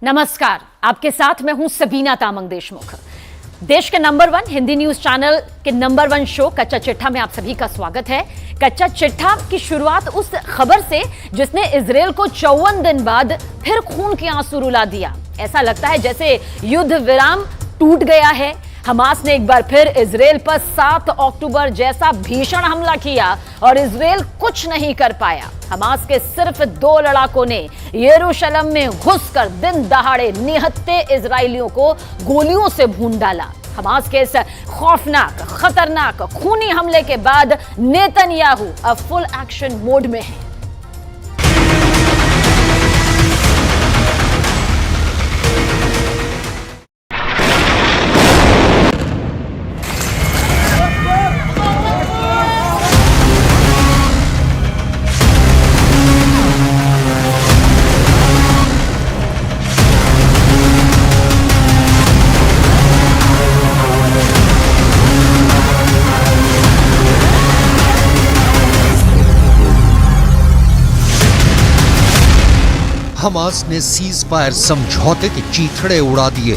नमस्कार, आपके साथ मैं हूं सबीना तामंग देशमुख। देश के नंबर 1 हिंदी न्यूज चैनल के नंबर 1 शो कच्चा चिट्ठा में आप सभी का स्वागत है। कच्चा चिट्ठा की शुरुआत उस खबर से जिसने इजरायल को 54 दिन बाद फिर खून के आंसू रुला दिया। ऐसा लगता है जैसे युद्ध विराम टूट गया है। हमास ने एक बार फिर इजरायल पर 7 अक्टूबर जैसा भीषण हमला किया और इजरायल कुछ नहीं कर पाया। हमास के सिर्फ 2 लड़ाकों ने यरूशलेम में घुसकर दिन दहाड़े निहत्थे इजरायलियों को गोलियों से भून डाला। हमास के इस खौफनाक, खतरनाक, खूनी हमले के बाद नेतन्याहू अब फुल एक्शन मोड में है। हमास ने सीज फायर समझौते के चीथड़े उड़ा दिए।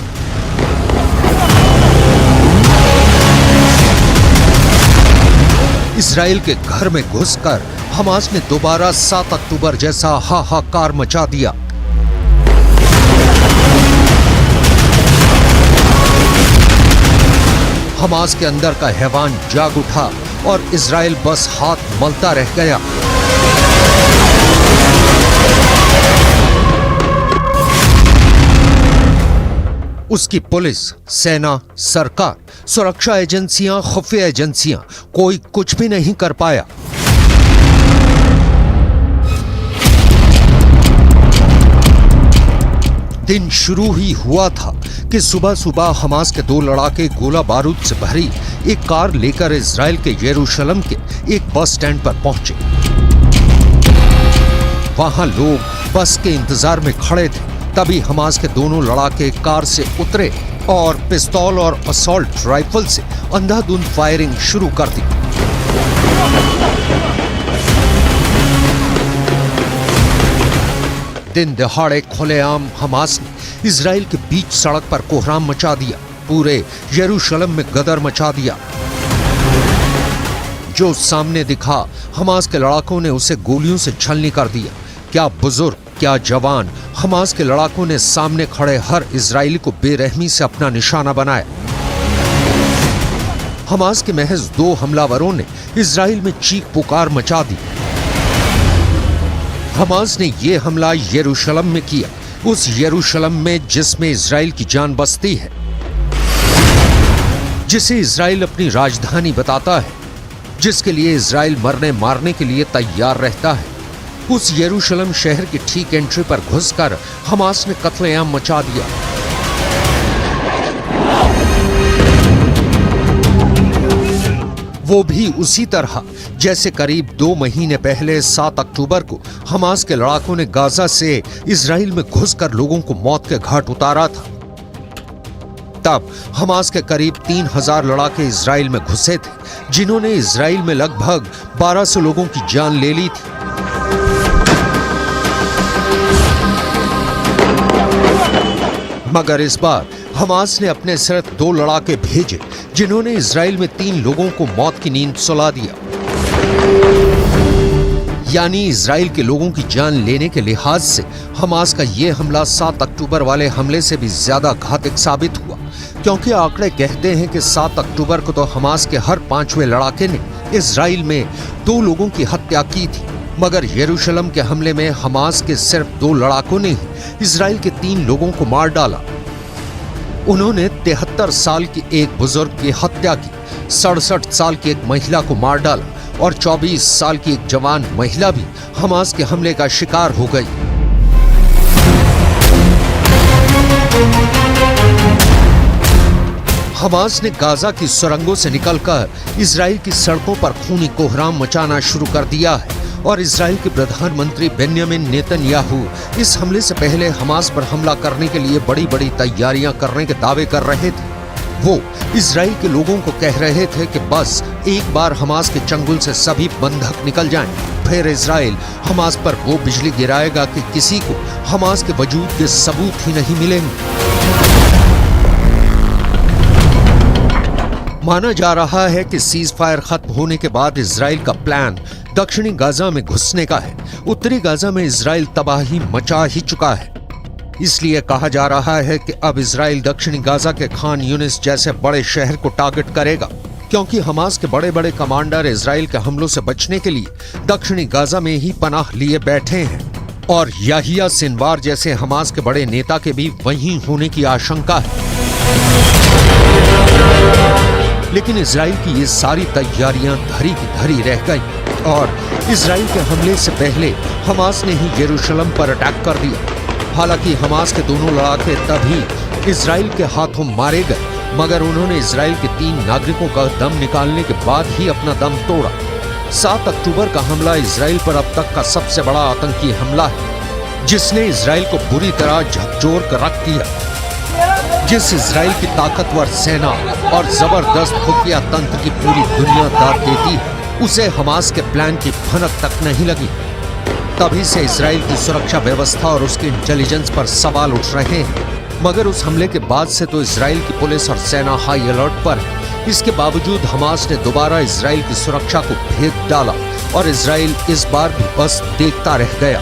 इजराइल के घर में घुसकर हमास ने दोबारा 7 अक्टूबर जैसा हाहाकार मचा दिया। हमास के अंदर का हैवान जाग उठा और इजराइल बस हाथ मलता रह गया। उसकी पुलिस, सेना, सरकार, सुरक्षा एजेंसियां, खुफिया एजेंसियां, कोई कुछ भी नहीं कर पाया। दिन शुरू ही हुआ था कि सुबह सुबह हमास के 2 लड़ाके गोला बारूद से भरी एक कार लेकर इजराइल के यरूशलेम के एक बस स्टैंड पर पहुंचे। वहां लोग बस के इंतजार में खड़े थे। तभी हमास के दोनों लड़ाके कार से उतरे और पिस्तौल और असॉल्ट राइफल से अंधाधुंध फायरिंग शुरू कर दी। दिन दहाड़े खुलेआम हमास ने इजराइल के बीच सड़क पर कोहराम मचा दिया। पूरे यरूशलेम में गदर मचा दिया। जो सामने दिखा, हमास के लड़ाकों ने उसे गोलियों से छलनी कर दिया। क्या बुजुर्ग, क्या जवान, हमास के लड़ाकों ने सामने खड़े हर इजरायली को बेरहमी से अपना निशाना बनाया। हमास के महज 2 हमलावरों ने इजराइल में चीख पुकार मचा दी। हमास ने यह हमला यरूशलेम में किया, उस यरूशलेम में जिसमें इजराइल की जान बसती है, जिसे इजराइल अपनी राजधानी बताता है, जिसके लिए इजराइल मरने मारने के लिए तैयार रहता है। उस यरूशलेम शहर की ठीक एंट्री पर घुसकर हमास ने कत्लेआम मचा दिया। वो भी उसी तरह जैसे करीब 2 महीने पहले 7 अक्टूबर को हमास के लड़ाकों ने गाजा से इजराइल में घुसकर लोगों को मौत के घाट उतारा था। तब हमास के करीब 3000 लड़ाके इजराइल में घुसे थे, जिन्होंने इजराइल में लगभग 1200 लोगों की जान ले ली थी। मगर इस बार हमास ने अपने सिर्फ 2 लड़ाके भेजे, जिन्होंने इजराइल में 3 लोगों को मौत की नींद सुला दिया। यानी इजराइल के लोगों की जान लेने के लिहाज से हमास का यह हमला 7 अक्टूबर वाले हमले से भी ज्यादा घातक साबित हुआ, क्योंकि आंकड़े कहते हैं कि 7 अक्टूबर को तो हमास के हर 5वें लड़ाके ने इजराइल में 2 लोगों की हत्या की थी। मगर यरूशलेम के हमले में हमास के सिर्फ 2 लड़ाकों ने ही इजराइल के 3 लोगों को मार डाला। उन्होंने 73 साल की एक बुजुर्ग की हत्या की, 67 साल की एक महिला को मार डाला और 24 साल की एक जवान महिला भी हमास के हमले का शिकार हो गई। हमास ने गाजा की सुरंगों से निकलकर इजराइल की सड़कों पर खूनी कोहराम मचाना शुरू कर दिया है और इजराइल के प्रधानमंत्री बेन्यामिन नेतन्याहू इस हमले से पहले हमास पर हमला करने के लिए बड़ी बड़ी तैयारियां करने के दावे कर रहे थे। वो इजराइल के लोगों को कह रहे थे कि बस एक बार हमास के चंगुल से सभी बंधक निकल जाएं, फिर इजराइल हमास पर वो बिजली गिराएगा कि किसी को हमास के वजूद के सबूत ही नहीं मिलेंगे। माना जा रहा है कि सीज फायर खत्म होने के बाद इजराइल का प्लान दक्षिणी गाजा में घुसने का है। उत्तरी गाजा में इजराइल तबाही मचा ही चुका है। इसलिए कहा जा रहा है कि अब इजराइल दक्षिणी गाजा के खान यूनिस जैसे बड़े शहर को टारगेट करेगा, क्योंकि हमास के बड़े बड़े कमांडर इजराइल के हमलों से बचने के लिए दक्षिणी गाजा में ही पनाह लिए बैठे हैं और याहिया सिनवार जैसे हमास के बड़े नेता के भी वहीं होने की आशंका है। लेकिन इजराइल की ये सारी तैयारियां धरी की धरी रह गई और इजराइल के हमले से पहले हमास ने ही यरूशलेम पर अटैक कर दिया। हालांकि हमास के दोनों लड़ाके तभी इजराइल के हाथों मारे गए, मगर उन्होंने इजराइल के 3 नागरिकों का दम निकालने के बाद ही अपना दम तोड़ा। 7 अक्टूबर का हमला इजराइल पर अब तक का सबसे बड़ा आतंकी हमला है, जिसने इजराइल को बुरी तरह झकझोर कर रख दिया। जिस इजराइल की ताकतवर सेना और जबरदस्त खुफिया तंत्र की पूरी दुनिया दाद देती है, उसे हमास के प्लान की भनक तक नहीं लगी। तभी से इजराइल की सुरक्षा व्यवस्था और उसके इंटेलिजेंस पर सवाल उठ रहे हैं। मगर उस हमले के बाद से तो इजराइल की पुलिस और सेना हाई अलर्ट पर है। इसके बावजूद हमास ने दोबारा इजराइल की सुरक्षा को भेद डाला और इजराइल इस बार भी बस देखता रह गया।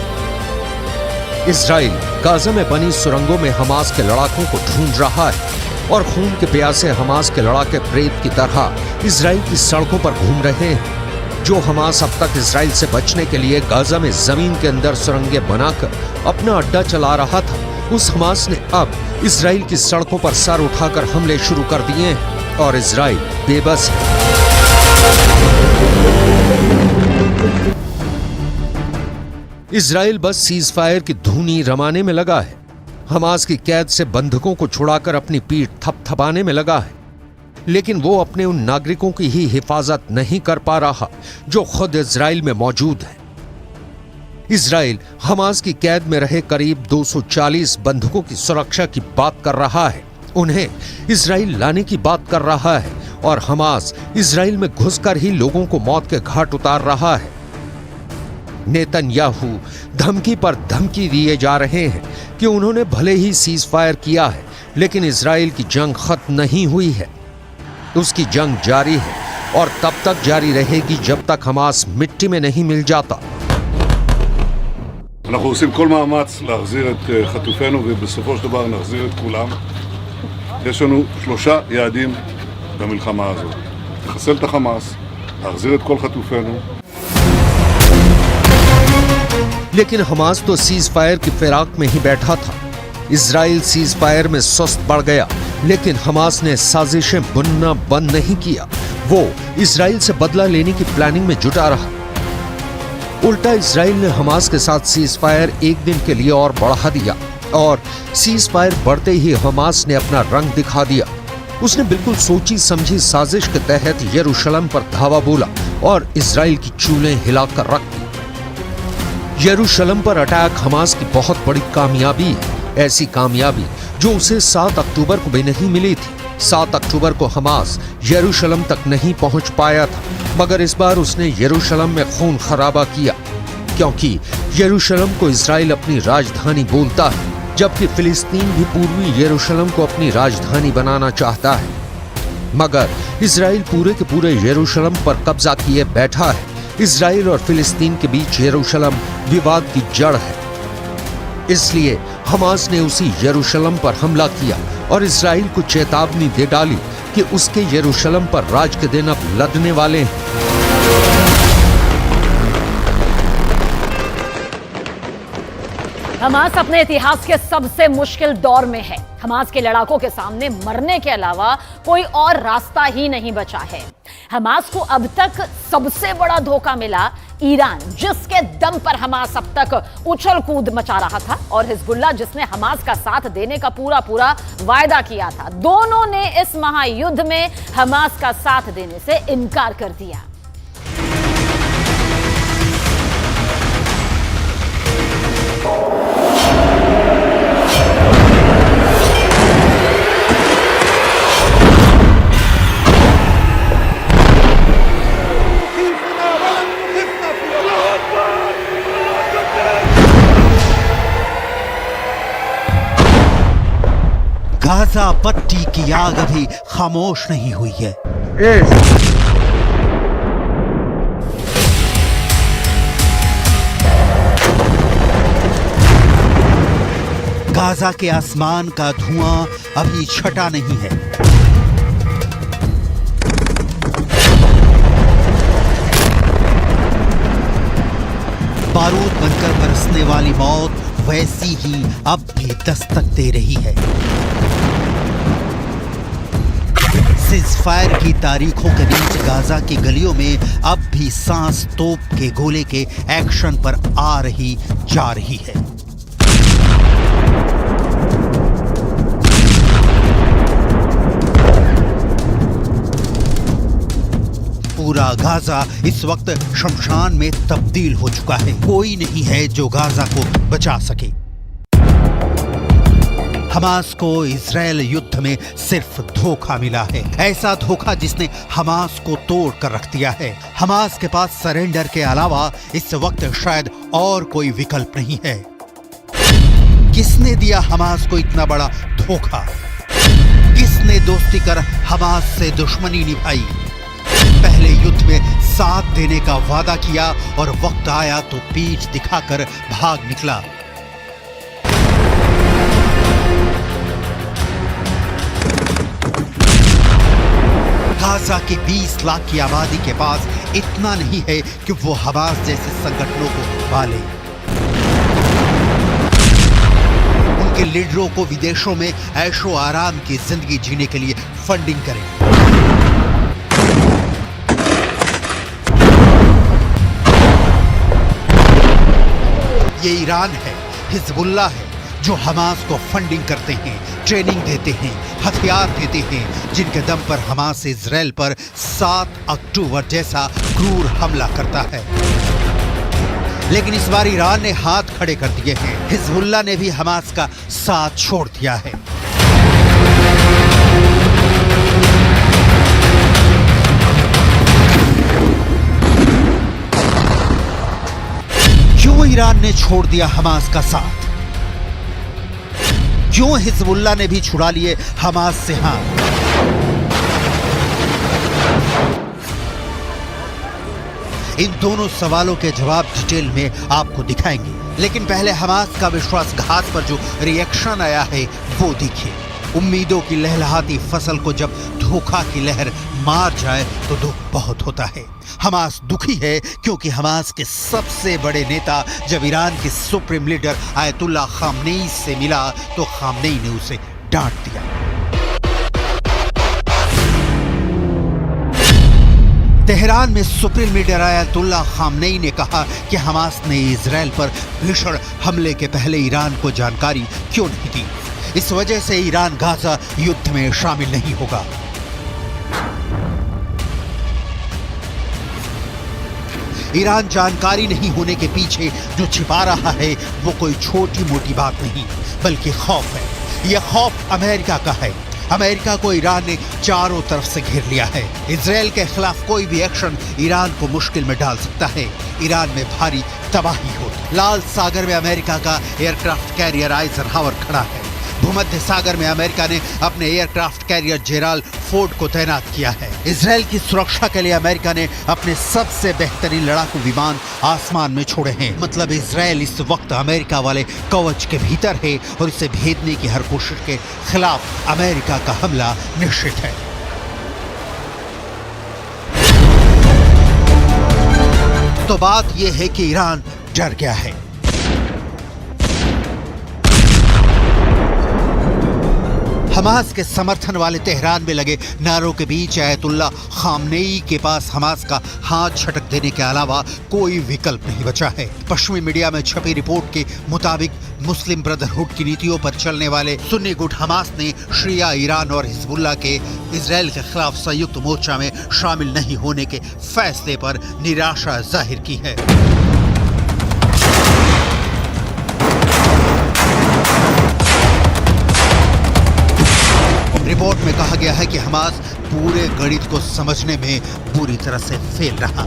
इजराइल गाजा में बनी सुरंगों में हमास के लड़ाकों को ढूंढ रहा है और खून के प्यासे हमास के लड़ाके प्रेत की तरह इजराइल की सड़कों पर घूम रहे हैं। जो हमास अब तक इजराइल से बचने के लिए गाजा में जमीन के अंदर सुरंगें बनाकर अपना अड्डा चला रहा था, उस हमास ने अब इजराइल की सड़कों पर सर उठाकर हमले शुरू कर दिए हैं और इजराइल बेबस है। इजराइल बस सीज फायर की धूनी रमाने में लगा है। हमास की कैद से बंधकों को छुड़ाकर अपनी पीठ थपथपाने में लगा है, लेकिन वो अपने उन नागरिकों की ही हिफाजत नहीं कर पा रहा जो खुद इजराइल में मौजूद है। इजराइल हमास की कैद में रहे करीब 240 बंधकों की सुरक्षा की बात कर रहा है, उन्हें इजराइल लाने की बात कर रहा है और हमास इजराइल में घुसकर ही लोगों को मौत के घाट उतार रहा है। नेतन्याहू धमकी पर धमकी दिए जा रहे हैं कि उन्होंने भले ही सीज फायर किया है, लेकिन इजराइल की जंग खत्म नहीं हुई है। उसकी जंग जारी है और तब तक जारी रहेगी जब तक हमास मिट्टी में नहीं मिल जाता। אנחנו עושים כל מאמץ להחזיר את חטופינו ובסופו של דבר נחזיר את כולם. יש לנו 3 יעדים במלחמה הזאת. לחסל את החמאס, להחזיר את כל חטופינו. लेकिन हमास तो सीज फायर की फिराक में ही बैठा था। इजराइल सीज फायर में सुस्त पड़ गया, लेकिन हमास ने साजिशें बुनना बंद नहीं किया। वो इजराइल से बदला लेने की प्लानिंग में जुटा रहा। उल्टा इजराइल ने हमास के साथ सीज फायर एक दिन के लिए और बढ़ा दिया और सीज फायर बढ़ते ही हमास ने अपना रंग दिखा दिया। उसने बिल्कुल सोची समझी साजिश के तहत यरूशलेम पर धावा बोला और इजराइल की चूलें हिलाकर रख दी। यरूशलेम पर अटैक हमास की बहुत बड़ी कामयाबी है, ऐसी कामयाबी जो उसे 7 अक्टूबर को भी नहीं मिली थी। 7 अक्टूबर को हमास यरूशलेम तक नहीं पहुंच पाया था, मगर इस बार उसने यरूशलेम में खून खराबा किया, क्योंकि यरूशलेम को इजराइल अपनी राजधानी बोलता है, जबकि फिलिस्तीन भी पूर्वी यरूशलेम को अपनी राजधानी बनाना चाहता है। मगर इजराइल पूरे के पूरे यरूशलेम पर कब्जा किए बैठा है। इजराइल और फिलिस्तीन के बीच यरूशलेम विवाद की जड़ है। इसलिए हमास ने उसी यरूशलेम पर हमला किया और इजराइल को चेतावनी दे डाली कि उसके यरूशलेम पर राज के दिन अब लदने वाले हैं। हमास अपने इतिहास के सबसे मुश्किल दौर में है। हमास के लड़ाकों के सामने मरने के अलावा कोई और रास्ता ही नहीं बचा है। हमास को अब तक सबसे बड़ा धोखा मिला ईरान, जिसके दम पर हमास अब तक उछल कूद मचा रहा था, और हिजबुल्लाह, जिसने हमास का साथ देने का पूरा वायदा किया था। दोनों ने इस महायुद्ध में हमास का साथ देने से इनकार कर दिया। गाजा पट्टी की आग अभी खामोश नहीं हुई है। गाजा के आसमान का धुआं अभी छटा नहीं है। बारूद बनकर बरसने वाली मौत वैसी ही अब भी दस्तक दे रही है। सीज़फायर की तारीखों के बीच गाजा की गलियों में अब भी सांस तोप के गोले के एक्शन पर आ रही जा रही है। पूरा गाजा इस वक्त शमशान में तब्दील हो चुका है। कोई नहीं है जो गाजा को बचा सके। हमास को इजरायल युद्ध में सिर्फ धोखा मिला है, ऐसा धोखा जिसने हमास को तोड़ कर रख दिया है। हमास के पास सरेंडर के अलावा इस वक्त शायद और कोई विकल्प नहीं है। किसने दिया हमास को इतना बड़ा धोखा? किसने दोस्ती कर हमास से दुश्मनी निभाई? पहले युद्ध में साथ देने का वादा किया और वक्त आया तो पीठ दिखाकर भाग निकला। गाजा की 20 लाख की आबादी के पास इतना नहीं है कि वो हमास जैसे संगठनों को पाले। उनके लीडरों को विदेशों में ऐशो आराम की जिंदगी जीने के लिए फंडिंग करें। ये ईरान है, हिजबुल्ला है जो हमास को फंडिंग करते हैं, ट्रेनिंग देते हैं, हथियार देते हैं, जिनके दम पर हमास इजराइल पर 7 अक्टूबर जैसा क्रूर हमला करता है। लेकिन इस बार ईरान ने हाथ खड़े कर दिए हैं। हिजबुल्ला ने भी हमास का साथ छोड़ दिया है। क्यों ईरान ने छोड़ दिया हमास का साथ? क्यों हिजबुल्ला ने भी छुड़ा लिए हमास से हाथ? इन दोनों सवालों के जवाब डिटेल में आपको दिखाएंगे, लेकिन पहले हमास का विश्वासघात पर जो रिएक्शन आया है वो देखिए। उम्मीदों की लहलहाती फसल को जब धोखा की लहर मार जाए तो दुख बहुत होता है। हमास दुखी है क्योंकि हमास के सबसे बड़े नेता जब ईरान के सुप्रीम लीडर आयतुल्ला खामनेई से मिला तो खामनेई ने उसे डांट दिया। तेहरान में सुप्रीम लीडर आयतुल्ला खामनेई ने कहा कि हमास ने इजराइल पर भीषण हमले के पहले ईरान को जानकारी क्यों नहीं दी। इस वजह से ईरान गाजा युद्ध में शामिल नहीं होगा। ईरान जानकारी नहीं होने के पीछे जो छिपा रहा है वो कोई छोटी मोटी बात नहीं बल्कि खौफ है। यह खौफ अमेरिका का है। अमेरिका को ईरान ने चारों तरफ से घेर लिया है। इजराइल के खिलाफ कोई भी एक्शन ईरान को मुश्किल में डाल सकता है। ईरान में भारी तबाही हो। लाल सागर में अमेरिका का एयरक्राफ्ट कैरियर आइजनहावर खड़ा है। भूमध्य सागर में अमेरिका ने अपने एयरक्राफ्ट कैरियर जेराल्ड फोर्ड को तैनात किया है। इजराइल की सुरक्षा के लिए अमेरिका ने अपने सबसे बेहतरीन लड़ाकू विमान आसमान में छोड़े हैं। मतलब इजराइल इस वक्त अमेरिका वाले कवच के भीतर है और इसे भेदने की हर कोशिश के खिलाफ अमेरिका का हमला निश्चित है। तो बात यह है कि ईरान डर गया है। हमास के समर्थन वाले तेहरान में लगे नारों के बीच आयतुल्ला खामनेई के पास हमास का हाथ झटक देने के अलावा कोई विकल्प नहीं बचा है। पश्चिमी मीडिया में छपी रिपोर्ट के मुताबिक मुस्लिम ब्रदरहुड की नीतियों पर चलने वाले सुन्नी गुट हमास ने शिया ईरान और हिजबुल्ला के इजराइल के खिलाफ संयुक्त मोर्चा में शामिल नहीं होने के फैसले पर निराशा जाहिर की है। रिपोर्ट में कहा गया है कि हमास पूरे गणित को समझने में बुरी तरह से फेल रहा।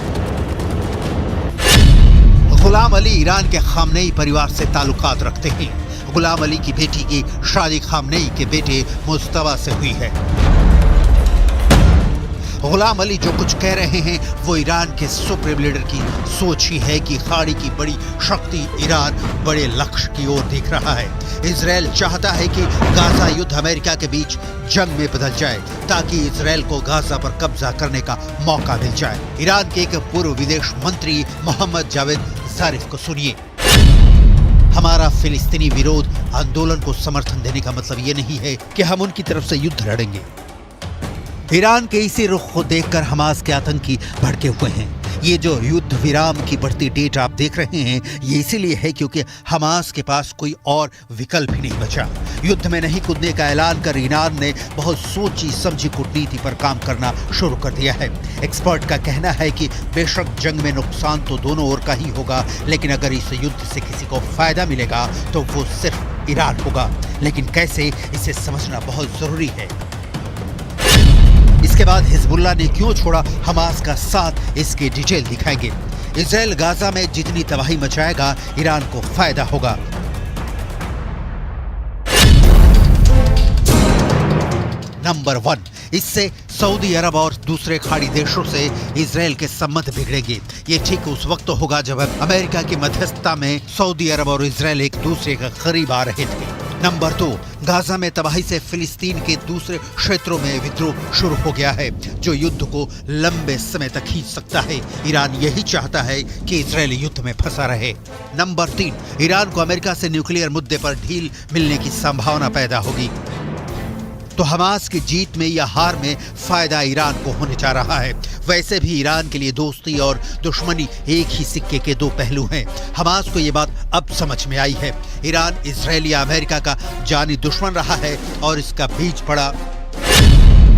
गुलाम अली ईरान के खामनेई परिवार से ताल्लुकात रखते हैं। गुलाम अली की बेटी की शादी खामनेई के बेटे मुस्तफा से हुई है। गुलाम अली जो कुछ कह रहे हैं वो ईरान के सुप्रीम लीडर की सोच ही है कि खाड़ी की बड़ी शक्ति ईरान बड़े लक्ष्य की ओर देख रहा है। इजराइल चाहता है कि गाजा युद्ध अमेरिका के बीच जंग में बदल जाए ताकि इजराइल को गाजा पर कब्जा करने का मौका मिल जाए। ईरान के एक पूर्व विदेश मंत्री मोहम्मद जावेद जारिफ को सुनिए। हमारा फिलिस्तीनी विरोध आंदोलन को समर्थन देने का मतलब ये नहीं है कि हम उनकी तरफ से युद्ध लड़ेंगे। ईरान के इसी रुख को देखकर हमास के आतंकी भड़के हुए हैं। ये जो युद्ध विराम की बढ़ती डेट आप देख रहे हैं ये इसीलिए है क्योंकि हमास के पास कोई और विकल्प ही नहीं बचा। युद्ध में नहीं कूदने का ऐलान कर ईरान ने बहुत सोची समझी कूटनीति पर काम करना शुरू कर दिया है। एक्सपर्ट का कहना है कि बेशक जंग में नुकसान तो दोनों ओर का ही होगा, लेकिन अगर इस युद्ध से किसी को फायदा मिलेगा तो वो सिर्फ ईरान होगा। लेकिन कैसे, इसे समझना बहुत जरूरी है। इसके बाद हिजबुल्लाह ने क्यों छोड़ा हमास का साथ, इसकी डिटेल दिखाएंगे। इजराइल गाजा में जितनी तबाही मचाएगा ईरान को फायदा होगा। नंबर 1, इससे सऊदी अरब और दूसरे खाड़ी देशों से इजराइल के संबंध बिगड़ेंगे। ये ठीक उस वक्त होगा जब अमेरिका की मध्यस्थता में सऊदी अरब और इजराइल एक दूसरे के करीब आ रहे थे। नंबर 2, गाजा में तबाही से फिलिस्तीन के दूसरे क्षेत्रों में विद्रोह शुरू हो गया है जो युद्ध को लंबे समय तक खींच सकता है। ईरान यही चाहता है कि इजराइल युद्ध में फंसा रहे। नंबर 3, ईरान को अमेरिका से न्यूक्लियर मुद्दे पर ढील मिलने की संभावना पैदा होगी। तो हमास की जीत में या हार में फायदा ईरान को होने जा रहा है। वैसे भी ईरान के लिए दोस्ती और दुश्मनी एक ही सिक्के के दो पहलू हैं। हमास को ये बात अब समझ में आई है। ईरान इजराइल या अमेरिका का जानी दुश्मन रहा है और इसका बीज पड़ा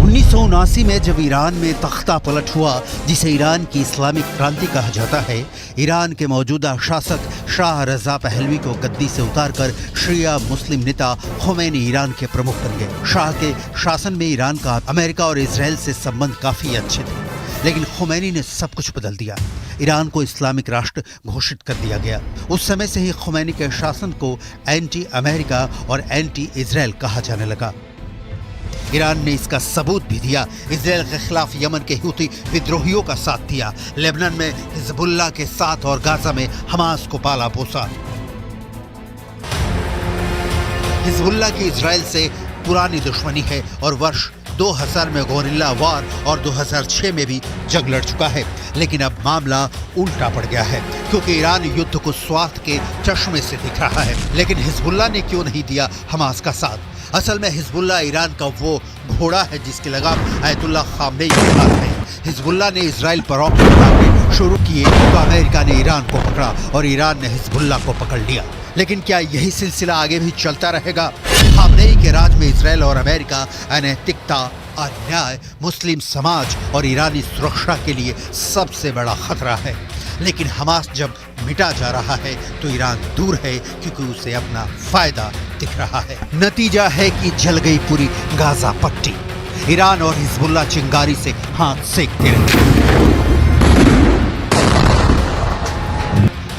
1979 में जब ईरान में तख्ता पलट हुआ, जिसे ईरान की इस्लामिक क्रांति कहा जाता है। ईरान के मौजूदा शासक शाह रजा पहलवी को गद्दी से उतारकर शिया मुस्लिम नेता खुमैनी ईरान के प्रमुख बन गए। शाह के शासन में ईरान का अमेरिका और इजराइल से संबंध काफी अच्छे थे, लेकिन खुमैनी ने सब कुछ बदल दिया। ईरान को इस्लामिक राष्ट्र घोषित कर दिया गया। उस समय से ही खुमैनी के शासन को एंटी अमेरिका और एंटी इजराइल कहा जाने लगा। ईरान ने इसका सबूत भी दिया। इजराइल के खिलाफ यमन के हूती विद्रोहियों का साथ दिया, लेबनान में हिजबुल्लाह के साथ और गाजा में हमास को पाला पोसा। हिजबुल्लाह की इजराइल से पुरानी दुश्मनी है और वर्ष 2000 में गोरिल्ला वार और 2006 में भी जंग लड़ चुका है। लेकिन अब मामला उल्टा पड़ गया है क्योंकि ईरान युद्ध को स्वार्थ के चश्मे से दिख रहा है। लेकिन हिजबुल्लाह ने क्यों नहीं दिया हमास का साथ? असल में हिजबुल्लाह ईरान का वो घोड़ा है जिसकी लगाम अयतुल्लाह खामनेई के हाथ है। हिजबुल्लाह ने इजराइल पर रॉकेट दागने शुरू किए तो अमेरिका ने ईरान को पकड़ा और ईरान ने हिजबुल्लाह को पकड़ लिया। लेकिन क्या यही सिलसिला आगे भी चलता रहेगा? खामनेई के राज में इजराइल और अमेरिका अनैतिकता, अन्याय, मुस्लिम समाज और ईरानी सुरक्षा के लिए सबसे बड़ा खतरा है। लेकिन हमास जब मिटा जा रहा है तो ईरान दूर है क्योंकि उसे अपना फायदा दिख रहा है। नतीजा है कि जल गई पूरी गाजा पट्टी। ईरान और हिजबुल्लाह चिंगारी से हाथ सेकते रहे।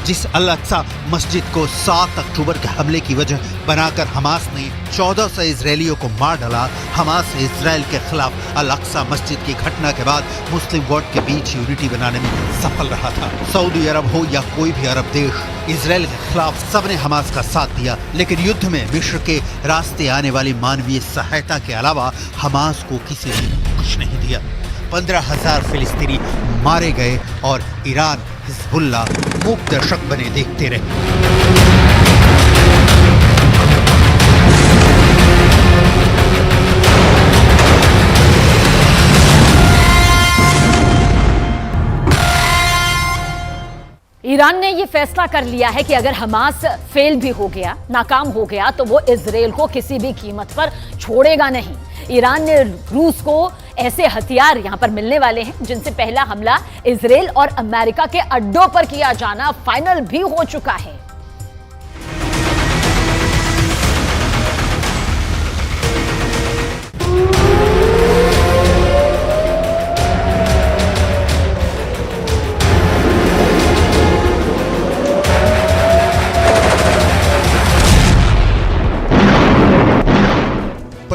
जिस अल-अक्सा मस्जिद को 7 अक्टूबर के हमले की वजह बनाकर हमास ने 1400 इजरायलियों को मार डाला, हमास इजराइल के खिलाफ अल-अक्सा मस्जिद की घटना के बाद मुस्लिम वर्ल्ड के बीच यूनिटी बनाने में सफल रहा था। सऊदी अरब हो या कोई भी अरब देश, इजराइल के खिलाफ सबने हमास का साथ दिया। लेकिन युद्ध में मिस्र के रास्ते आने वाली मानवीय सहायता के अलावा हमास को किसी ने कुछ नहीं दिया। 15,000 फिलिस्तीनी मारे गए और ईरान हिजबुल्लाह मूक दर्शक बने देखते रहे। ईरान ने ये फैसला कर लिया है कि अगर हमास फेल भी हो गया, नाकाम हो गया, तो वो इजराइल को किसी भी कीमत पर छोड़ेगा नहीं। ईरान ने रूस को ऐसे हथियार यहां पर मिलने वाले हैं जिनसे पहला हमला इजराइल और अमेरिका के अड्डों पर किया जाना फाइनल भी हो चुका है।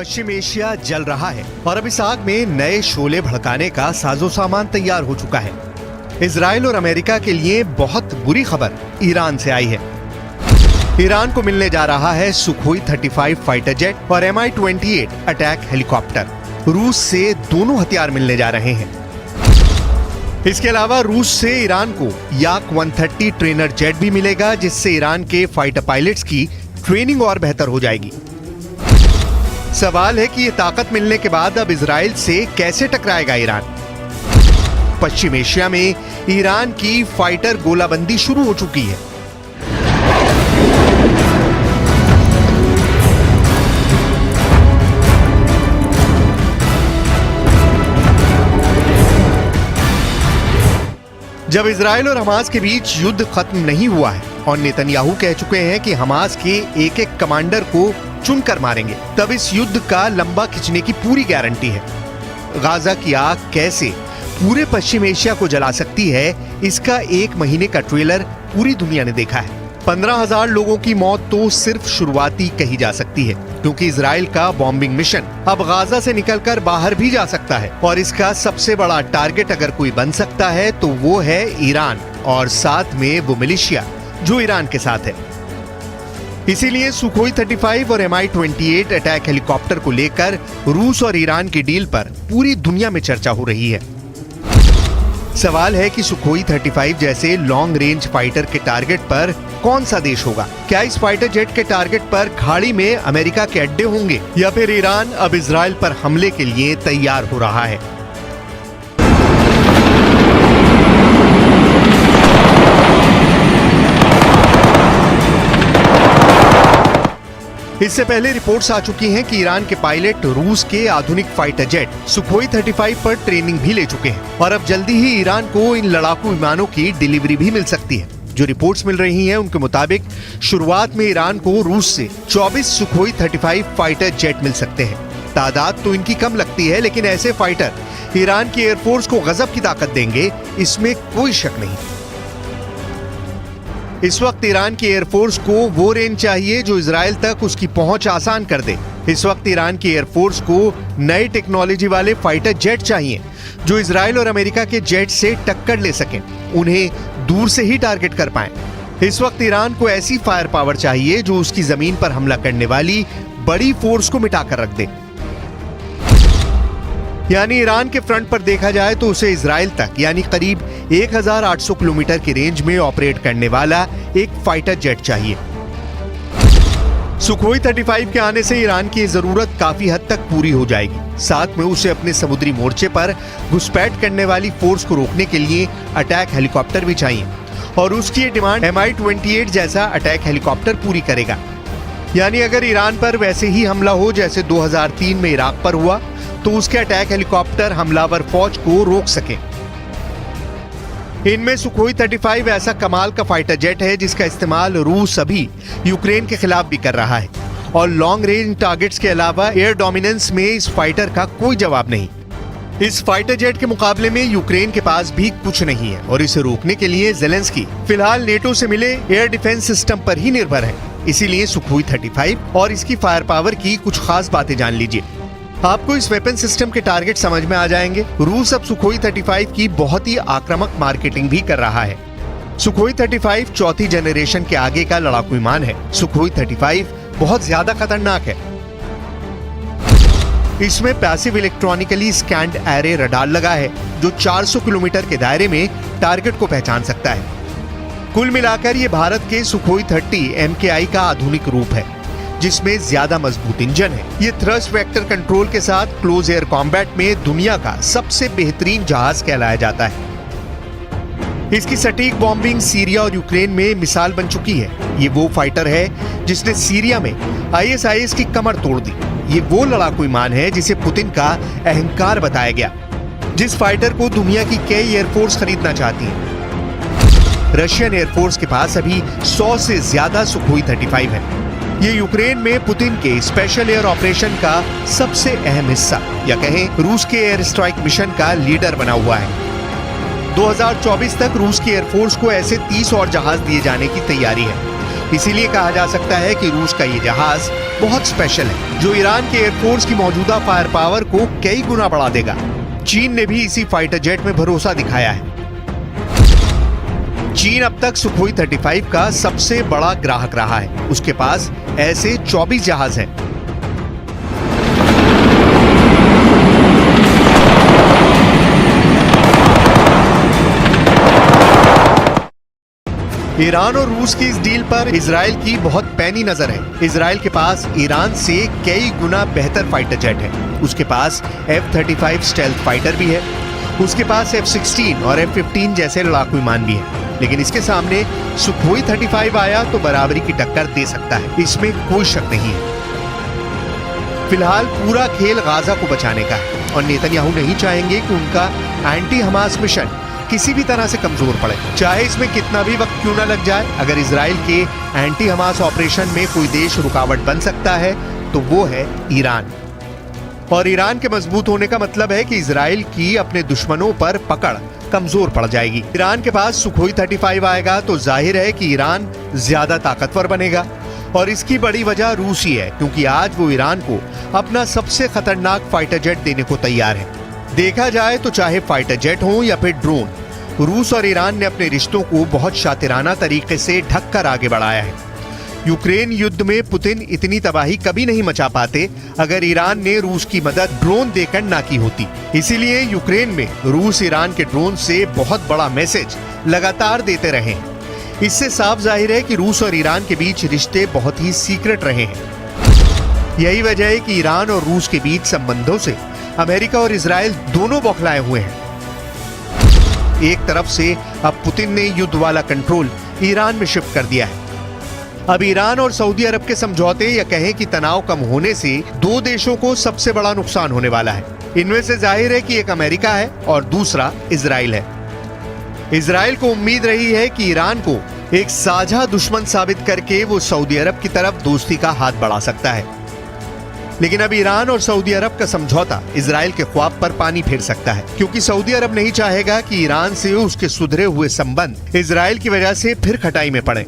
पश्चिम एशिया जल रहा है और अब इस आग में नए शोले भड़काने का साजो सामान तैयार हो चुका है। इजराइल और अमेरिका के लिए बहुत बुरी खबर ईरान से आई है। ईरान को मिलने जा रहा है सुखोई 35 फाइटर जेट और Mi-28 अटैक हेलीकॉप्टर। रूस से दोनों हथियार मिलने जा रहे हैं। इसके अलावा रूस से ईरान को याक 130 ट्रेनर जेट भी मिलेगा, जिससे ईरान के फाइटर पायलट्स की ट्रेनिंग और बेहतर हो जाएगी। सवाल है कि ये ताकत मिलने के बाद अब इजराइल से कैसे टकराएगा ईरान। पश्चिम एशिया में ईरान की फाइटर गोलाबंदी शुरू हो चुकी है। जब इजराइल और हमास के बीच युद्ध खत्म नहीं हुआ है और नेतन्याहू कह चुके हैं कि हमास के एक एक कमांडर को चुनकर मारेंगे, तब इस युद्ध का लंबा खिंचने की पूरी गारंटी है। गाजा की आग कैसे पूरे पश्चिम एशिया को जला सकती है, इसका 1 महीने का ट्रेलर पूरी दुनिया ने देखा है। 15,000 लोगों की मौत तो सिर्फ शुरुआती कही जा सकती है, क्योंकि इजराइल का बॉम्बिंग मिशन अब गाजा से निकलकर बाहर भी जा सकता है और इसका सबसे बड़ा टारगेट अगर कोई बन सकता है तो वो है ईरान और साथ में वो मिलिशिया जो ईरान के साथ है। इसीलिए सुखोई 35 और Mi-28 अटैक हेलीकॉप्टर को लेकर रूस और ईरान की डील पर पूरी दुनिया में चर्चा हो रही है। सवाल है कि सुखोई 35 जैसे लॉन्ग रेंज फाइटर के टारगेट पर कौन सा देश होगा? क्या इस फाइटर जेट के टारगेट पर खाड़ी में अमेरिका के अड्डे होंगे या फिर ईरान अब इजराइल पर हमले के लिए तैयार हो रहा है? इससे पहले रिपोर्ट्स आ चुकी हैं कि ईरान के पायलट रूस के आधुनिक फाइटर जेट सुखोई 35 पर ट्रेनिंग भी ले चुके हैं और अब जल्दी ही ईरान को इन लड़ाकू विमानों की डिलीवरी भी मिल सकती है। जो रिपोर्ट्स मिल रही हैं उनके मुताबिक शुरुआत में ईरान को रूस से 24 सुखोई 35 फाइटर जेट मिल सकते हैं। तादाद तो इनकी कम लगती है, लेकिन ऐसे फाइटर ईरान की एयरफोर्स को गजब की ताकत देंगे, इसमें कोई शक नहीं। इस वक्त ईरान की एयरफोर्स को वो रेंज चाहिए जो इजराइल तक उसकी पहुंच आसान कर दे। इस वक्त ईरान की एयरफोर्स को नई टेक्नोलॉजी वाले फाइटर जेट चाहिए जो इजराइल और अमेरिका के जेट से टक्कर ले सकें, उन्हें दूर से ही टारगेट कर पाएं। इस वक्त ईरान को ऐसी फायर पावर चाहिए जो उसकी जमीन पर हमला करने वाली बड़ी फोर्स को मिटाकर रख दे। यानी ईरान के फ्रंट पर देखा जाए तो उसे इजराइल तक यानी करीब 1800 किलोमीटर की रेंज में ऑपरेट करने वाला एक फाइटर जेट चाहिए। सुखोई 35 के आने से ईरान की जरूरत काफी हद तक पूरी हो जाएगी। साथ में उसे अपने समुद्री मोर्चे पर घुसपैठ करने वाली फोर्स को रोकने के लिए अटैक हेलीकॉप्टर भी चाहिए और उसकी ये डिमांड Mi-28 जैसा अटैक हेलीकॉप्टर पूरी करेगा। यानी अगर ईरान पर वैसे ही हमला हो जैसे 2003 में इराक पर हुआ तो उसके अटैक हेलीकॉप्टर हमलावर फौज को रोक सके। इनमें सुखोई 35 ऐसा कमाल का फाइटर जेट है जिसका इस्तेमाल रूस अभी यूक्रेन के खिलाफ भी कर रहा है और लॉन्ग रेंज टारगेट्स के अलावा एयर डोमिनेंस में इस फाइटर का कोई जवाब नहीं। इस फाइटर जेट के मुकाबले में यूक्रेन के पास भी कुछ नहीं है और इसे रोकने के लिए ज़ेलेंस्की फिलहाल नेटो से मिले एयर डिफेंस सिस्टम पर ही निर्भर है। इसीलिए सुखोई 35 और इसकी फायर पावर की कुछ खास बातें जान लीजिए। आपको इस वेपन सिस्टम के टारगेट समझ में आ जाएंगे। रूस अब सुखोई 35 की बहुत ही आक्रामक मार्केटिंग भी कर रहा है। सुखोई 35 चौथी जनरेशन के आगे का लड़ाकू विमान है। सुखोई 35 बहुत ज्यादा खतरनाक है। इसमें passive electronically scanned array radar लगा है जो 400 किलोमीटर के दायरे में टारगेट को पहचान सकता है। कुल मिलाकर ये भारत के सुखोई 30 MKI का आधुनिक रूप है जिसमें ज्यादा मजबूत इंजन है। ये थ्रस्ट वेक्टर कंट्रोल के साथ क्लोज एयर कॉम्बैट में दुनिया का सबसे बेहतरीन जहाज कहलाया जाता है। इसकी सटीक बॉम्बिंग सीरिया और यूक्रेन में मिसाल बन चुकी है। ये वो फाइटर है जिसने सीरिया में ISIS की कमर तोड़ दी। ये वो लड़ाकू विमान है जिसे पुतिन का अहंकार बताया गया, जिस फाइटर को दुनिया की कई एयरफोर्स खरीदना चाहती है। रशियन एयरफोर्स के पास अभी 100 से ज्यादा सुखोई 35 है। ये यूक्रेन में पुतिन के स्पेशल एयर ऑपरेशन का सबसे अहम हिस्सा या कहें रूस के एयर स्ट्राइक मिशन का लीडर बना हुआ है। 2024 तक रूस की एयरफोर्स को ऐसे 30 और जहाज दिए जाने की तैयारी है इसीलिए कहा जा सकता है कि रूस का ये जहाज बहुत स्पेशल है, जो ईरान के एयरफोर्स की मौजूदा फायर पावर को कई गुना बढ़ा देगा। चीन ने भी इसी फाइटर जेट में भरोसा दिखाया है। चीन अब तक सुखोई 35 का सबसे बड़ा ग्राहक रहा है। उसके पास ऐसे 24 जहाज हैं। ईरान और रूस की इस डील पर इजराइल की बहुत पैनी नजर है। इजराइल के पास ईरान से कई गुना बेहतर फाइटर जेट है। उसके पास F-35 स्टेल्थ फाइटर भी है। उसके पास F-16 और F-15 जैसे लड़ाकू विमान भी है। लेकिन इसके सामने सुखोई 35 आया तो बराबरी की टक्कर दे सकता है, इसमें कोई शक नहीं है। फिलहाल पूरा खेल गाजा को बचाने का है और नेतन्याहू नहीं चाहेंगे कि उनका एंटी हमास मिशन किसी भी तरह से कमजोर पड़े, चाहे इसमें कितना भी वक्त क्यों ना लग जाए। अगर इजराइल के एंटी हमास ऑपरेशन में कोई देश रुकावट बन सकता है तो वो है ईरान। और ईरान के मजबूत होने का मतलब है कि इजराइल की अपने दुश्मनों पर पकड़ कमजोर पड़ जाएगी। ईरान के पास सुखोई 35 आएगा तो जाहिर है कि ईरान ज्यादा ताकतवर बनेगा और इसकी बड़ी वजह रूस ही है, क्योंकि आज वो ईरान को अपना सबसे खतरनाक फाइटर जेट देने को तैयार है। देखा जाए तो चाहे फाइटर जेट हो या फिर ड्रोन, रूस और ईरान ने अपने रिश्तों को बहुत शातिराना तरीके से ढककर आगे बढ़ाया है। यूक्रेन युद्ध में पुतिन इतनी तबाही कभी नहीं मचा पाते अगर ईरान ने रूस की मदद ड्रोन देकर ना की होती। इसीलिए यूक्रेन में रूस ईरान के ड्रोन से बहुत बड़ा मैसेज लगातार देते रहे हैं। इससे साफ जाहिर है कि रूस और ईरान के बीच रिश्ते बहुत ही सीक्रेट रहे हैं। यही वजह है कि ईरान और रूस के बीच संबंधों से अमेरिका और इजराइल दोनों बौखलाए हुए हैं। एक तरफ से अब पुतिन ने युद्ध वाला कंट्रोल ईरान में शिफ्ट कर दिया है। अब ईरान और सऊदी अरब के समझौते या कहें कि तनाव कम होने से दो देशों को सबसे बड़ा नुकसान होने वाला है। इनमें से जाहिर है कि एक अमेरिका है और दूसरा इजराइल है। इजराइल को उम्मीद रही है कि ईरान को एक साझा दुश्मन साबित करके वो सऊदी अरब की तरफ दोस्ती का हाथ बढ़ा सकता है। लेकिन अब ईरान और सऊदी अरब का समझौता इजराइल के ख्वाब पर पानी फेर सकता है, क्योंकि सऊदी अरब नहीं चाहेगा कि ईरान से उसके सुधरे हुए संबंध इजराइल की वजह से फिर खटाई में पड़े।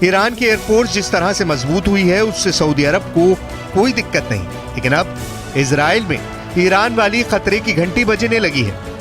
ईरान की एयरफोर्स जिस तरह से मजबूत हुई है उससे सऊदी अरब को कोई दिक्कत नहीं, लेकिन अब इजराइल में ईरान वाली खतरे की घंटी बजने लगी है।